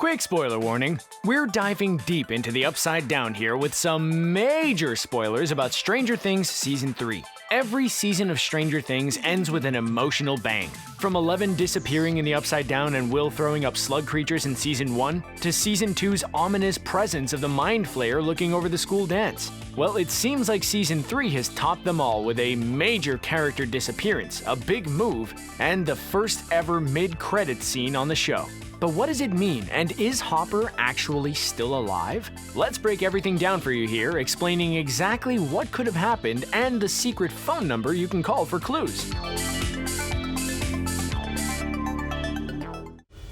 Quick spoiler warning, we're diving deep into the Upside Down here with some major spoilers about Stranger Things Season 3. Every season of Stranger Things ends with an emotional bang. From Eleven disappearing in the Upside Down and Will throwing up slug creatures in Season 1, to Season 2's ominous presence of the Mind Flayer looking over the school dance. Well, it seems like Season 3 has topped them all with a major character disappearance, a big move, and the first ever mid-credits scene on the show. But what does it mean, and is Hopper actually still alive? Let's break everything down for you here, explaining exactly what could have happened and the secret phone number you can call for clues.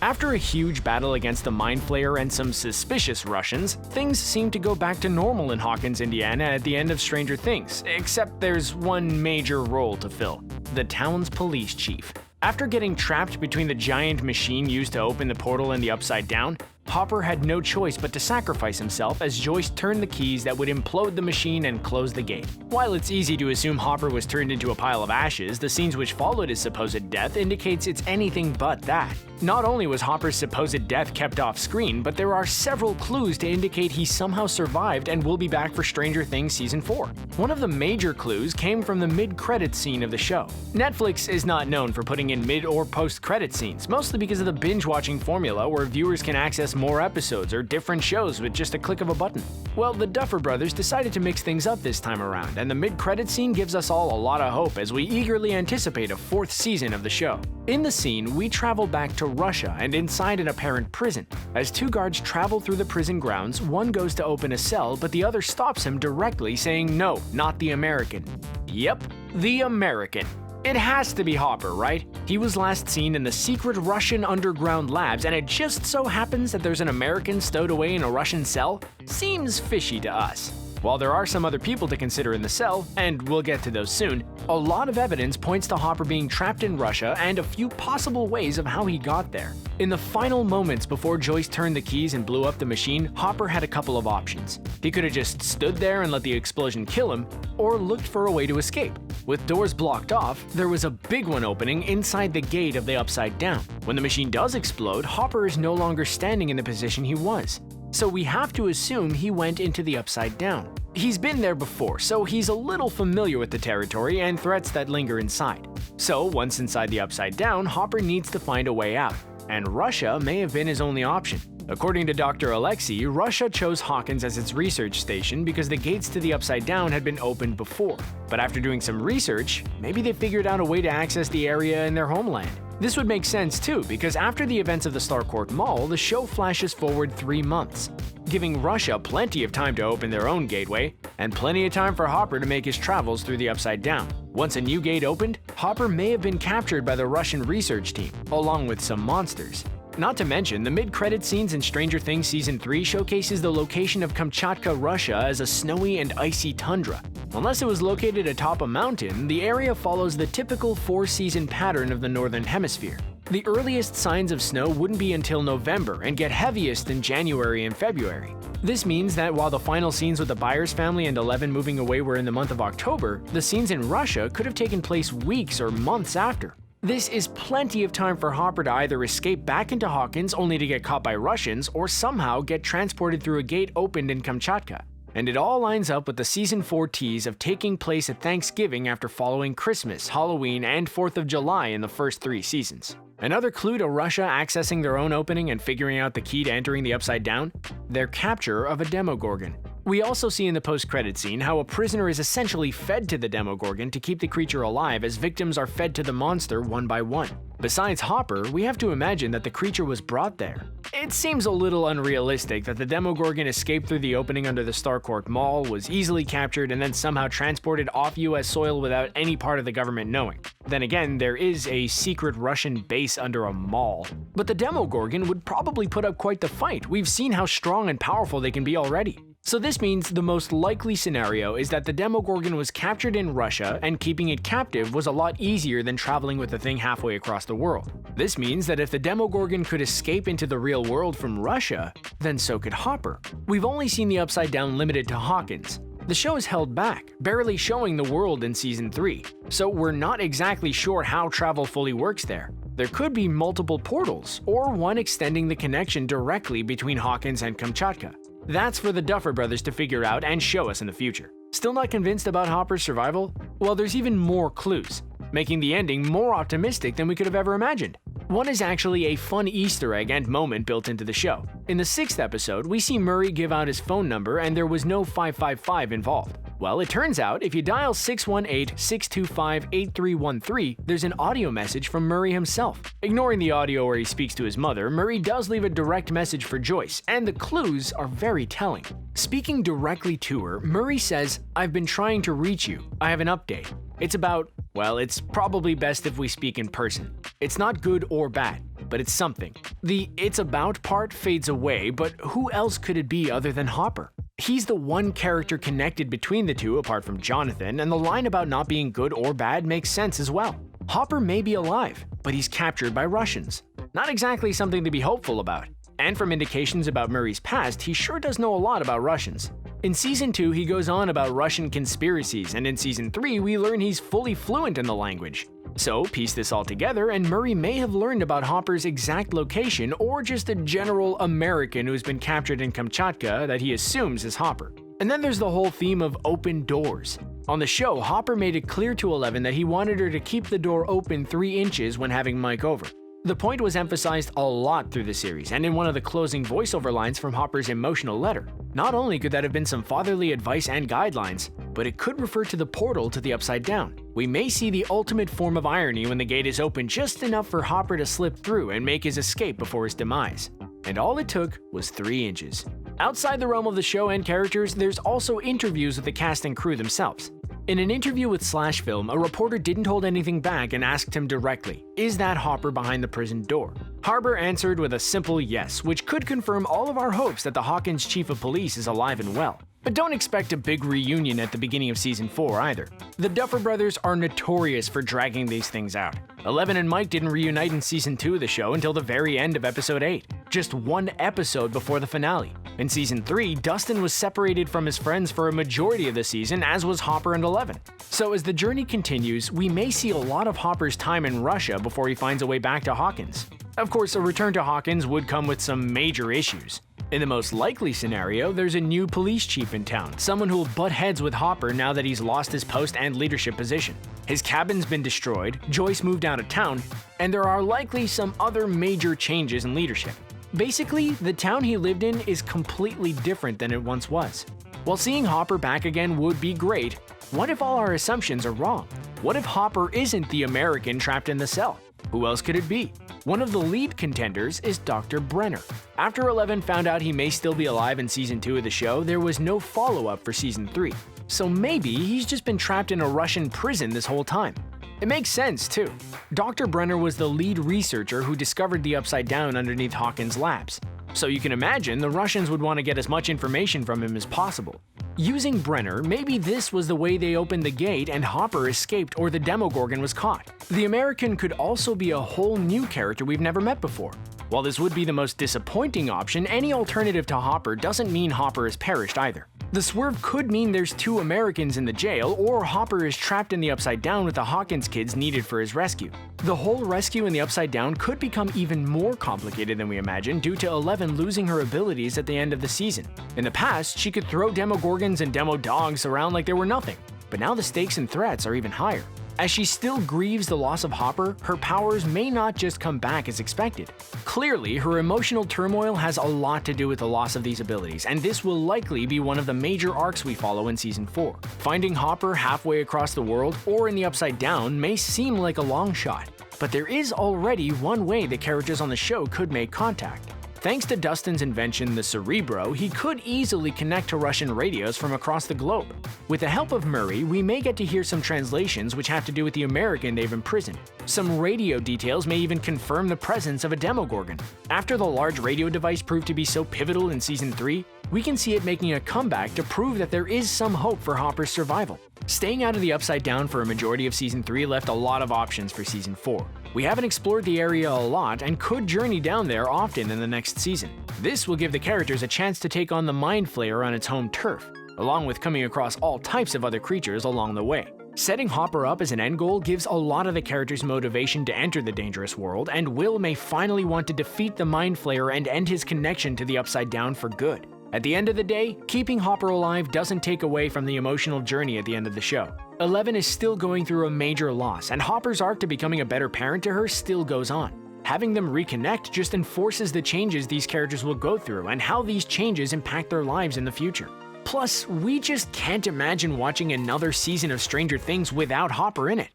After a huge battle against the Mind Flayer and some suspicious Russians, things seem to go back to normal in Hawkins, Indiana at the end of Stranger Things, except there's one major role to fill: the town's police chief. After getting trapped between the giant machine used to open the portal and the Upside Down, Hopper had no choice but to sacrifice himself as Joyce turned the keys that would implode the machine and close the gate. While it's easy to assume Hopper was turned into a pile of ashes, the scenes which followed his supposed death indicates it's anything but that. Not only was Hopper's supposed death kept off screen, but there are several clues to indicate he somehow survived and will be back for Stranger Things Season 4. One of the major clues came from the mid-credits scene of the show. Netflix is not known for putting in mid- or post-credit scenes, mostly because of the binge-watching formula where viewers can access more episodes or different shows with just a click of a button. Well, the Duffer Brothers decided to mix things up this time around, and the mid-credit scene gives us all a lot of hope as we eagerly anticipate a fourth season of the show. In the scene, we travel back to Russia and inside an apparent prison. As two guards travel through the prison grounds, one goes to open a cell, but the other stops him directly, saying, "No, not the American." Yep, the American. It has to be Hopper, right? He was last seen in the secret Russian underground labs, and it just so happens that there's an American stowed away in a Russian cell? Seems fishy to us. While there are some other people to consider in the cell, and we'll get to those soon, a lot of evidence points to Hopper being trapped in Russia and a few possible ways of how he got there. In the final moments before Joyce turned the keys and blew up the machine, Hopper had a couple of options. He could have just stood there and let the explosion kill him, or looked for a way to escape. With doors blocked off, there was a big one opening inside the gate of the Upside Down. When the machine does explode, Hopper is no longer standing in the position he was. So we have to assume he went into the Upside Down. He's been there before, so he's a little familiar with the territory and threats that linger inside. So once inside the Upside Down, Hopper needs to find a way out, and Russia may have been his only option. According to Dr. Alexei, Russia chose Hawkins as its research station because the gates to the Upside Down had been opened before. But after doing some research, maybe they figured out a way to access the area in their homeland. This would make sense too, because after the events of the Starcourt Mall, the show flashes forward 3 months, giving Russia plenty of time to open their own gateway, and plenty of time for Hopper to make his travels through the Upside Down. Once a new gate opened, Hopper may have been captured by the Russian research team, along with some monsters. Not to mention, the mid-credit scenes in Stranger Things Season 3 showcases the location of Kamchatka, Russia as a snowy and icy tundra. Unless it was located atop a mountain, the area follows the typical 4-season pattern of the Northern Hemisphere. The earliest signs of snow wouldn't be until November and get heaviest in January and February. This means that while the final scenes with the Byers family and Eleven moving away were in the month of October, the scenes in Russia could have taken place weeks or months after. This is plenty of time for Hopper to either escape back into Hawkins only to get caught by Russians or somehow get transported through a gate opened in Kamchatka. And it all lines up with the Season 4 tease of taking place at Thanksgiving after following Christmas, Halloween, and 4th of July in the first 3 seasons. Another clue to Russia accessing their own opening and figuring out the key to entering the Upside Down? Their capture of a Demogorgon. We also see in the post-credit scene how a prisoner is essentially fed to the Demogorgon to keep the creature alive as victims are fed to the monster one by one. Besides Hopper, we have to imagine that the creature was brought there. It seems a little unrealistic that the Demogorgon escaped through the opening under the Starcourt Mall, was easily captured, and then somehow transported off US soil without any part of the government knowing. Then again, there is a secret Russian base under a mall. But the Demogorgon would probably put up quite the fight. We've seen how strong and powerful they can be already. So this means the most likely scenario is that the Demogorgon was captured in Russia, and keeping it captive was a lot easier than traveling with the thing halfway across the world. This means that if the Demogorgon could escape into the real world from Russia, then so could Hopper. We've only seen the Upside Down limited to Hawkins, The show is held back, barely showing the world in Season 3, so we're not exactly sure how travel fully works there. There could be multiple portals, or one extending the connection directly between Hawkins and Kamchatka. That's for the Duffer Brothers to figure out and show us in the future. Still not convinced about Hopper's survival? Well, there's even more clues, making the ending more optimistic than we could have ever imagined. One is actually a fun Easter egg and moment built into the show. In the 6th episode, we see Murray give out his phone number and there was no 555 involved. Well, it turns out if you dial 618-625-8313, there's an audio message from Murray himself. Ignoring the audio where he speaks to his mother, Murray does leave a direct message for Joyce, and the clues are very telling. Speaking directly to her, Murray says, "I've been trying to reach you. I have an update. It's about, well, it's probably best if we speak in person. It's not good or bad, but it's something." The "it's about" part fades away, but who else could it be other than Hopper? He's the one character connected between the two apart from Jonathan, and the line about not being good or bad makes sense as well. Hopper may be alive, but he's captured by Russians. Not exactly something to be hopeful about. And from indications about Murray's past, he sure does know a lot about Russians. In Season 2, he goes on about Russian conspiracies, and in Season 3, we learn he's fully fluent in the language. So, piece this all together, and Murray may have learned about Hopper's exact location or just a general American who's been captured in Kamchatka that he assumes is Hopper. And then there's the whole theme of open doors. On the show, Hopper made it clear to Eleven that he wanted her to keep the door open 3 inches when having Mike over. The point was emphasized a lot through the series and in one of the closing voiceover lines from Hopper's emotional letter. Not only could that have been some fatherly advice and guidelines, but it could refer to the portal to the Upside Down. We may see the ultimate form of irony when the gate is open just enough for Hopper to slip through and make his escape before his demise. And all it took was 3 inches. Outside the realm of the show and characters, there's also interviews with the cast and crew themselves. In an interview with Slash Film, a reporter didn't hold anything back and asked him directly, "Is that Hopper behind the prison door?" Hopper answered with a simple yes, which could confirm all of our hopes that the Hawkins chief of police is alive and well. But don't expect a big reunion at the beginning of Season 4 either. The Duffer Brothers are notorious for dragging these things out. Eleven and Mike didn't reunite in Season 2 of the show until the very end of Episode 8, just 1 episode before the finale. In Season 3, Dustin was separated from his friends for a majority of the season, as was Hopper and Eleven. So as the journey continues, we may see a lot of Hopper's time in Russia before he finds a way back to Hawkins. Of course, a return to Hawkins would come with some major issues. In the most likely scenario, there's a new police chief in town, someone who'll butt heads with Hopper now that he's lost his post and leadership position. His cabin's been destroyed, Joyce moved out of town, and there are likely some other major changes in leadership. Basically, the town he lived in is completely different than it once was. While seeing Hopper back again would be great, what if all our assumptions are wrong? What if Hopper isn't the American trapped in the cell? Who else could it be? One of the lead contenders is Dr. Brenner. After Eleven found out he may still be alive in Season 2 of the show, there was no follow-up for Season 3. So maybe he's just been trapped in a Russian prison this whole time. It makes sense, too. Dr. Brenner was the lead researcher who discovered the Upside Down underneath Hawkins' labs. So you can imagine the Russians would want to get as much information from him as possible. Using Brenner, maybe this was the way they opened the gate and Hopper escaped or the Demogorgon was caught. The American could also be a whole new character we've never met before. While this would be the most disappointing option, any alternative to Hopper doesn't mean Hopper has perished either. The swerve could mean there's 2 Americans in the jail, or Hopper is trapped in the Upside Down with the Hawkins kids needed for his rescue. The whole rescue in the Upside Down could become even more complicated than we imagined due to Eleven losing her abilities at the end of the season. In the past, she could throw Demogorgons and Demodogs around like they were nothing, but now the stakes and threats are even higher. As she still grieves the loss of Hopper, her powers may not just come back as expected. Clearly, her emotional turmoil has a lot to do with the loss of these abilities, and this will likely be one of the major arcs we follow in Season 4. Finding Hopper halfway across the world or in the Upside Down may seem like a long shot, but there is already one way the characters on the show could make contact. Thanks to Dustin's invention, the Cerebro, he could easily connect to Russian radios from across the globe. With the help of Murray, we may get to hear some translations which have to do with the American they've imprisoned. Some radio details may even confirm the presence of a Demogorgon. After the large radio device proved to be so pivotal in Season 3, we can see it making a comeback to prove that there is some hope for Hopper's survival. Staying out of the Upside Down for a majority of Season 3 left a lot of options for Season 4. We haven't explored the area a lot and could journey down there often in the next season. This will give the characters a chance to take on the Mind Flayer on its home turf. along with coming across all types of other creatures along the way. Setting Hopper up as an end goal gives a lot of the characters motivation to enter the dangerous world, and Will may finally want to defeat the Mind Flayer and end his connection to the Upside Down for good. At the end of the day, keeping Hopper alive doesn't take away from the emotional journey at the end of the show. Eleven is still going through a major loss, and Hopper's arc to becoming a better parent to her still goes on. Having them reconnect just enforces the changes these characters will go through and how these changes impact their lives in the future. Plus, we just can't imagine watching another season of Stranger Things without Hopper in it.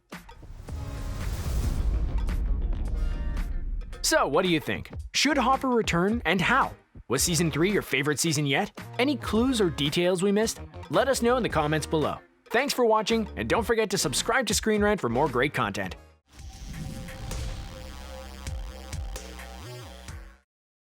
So, what do you think? Should Hopper return, and how? Was Season 3 your favorite season yet? Any clues or details we missed? Let us know in the comments below. Thanks for watching, and don't forget to subscribe to ScreenRant for more great content.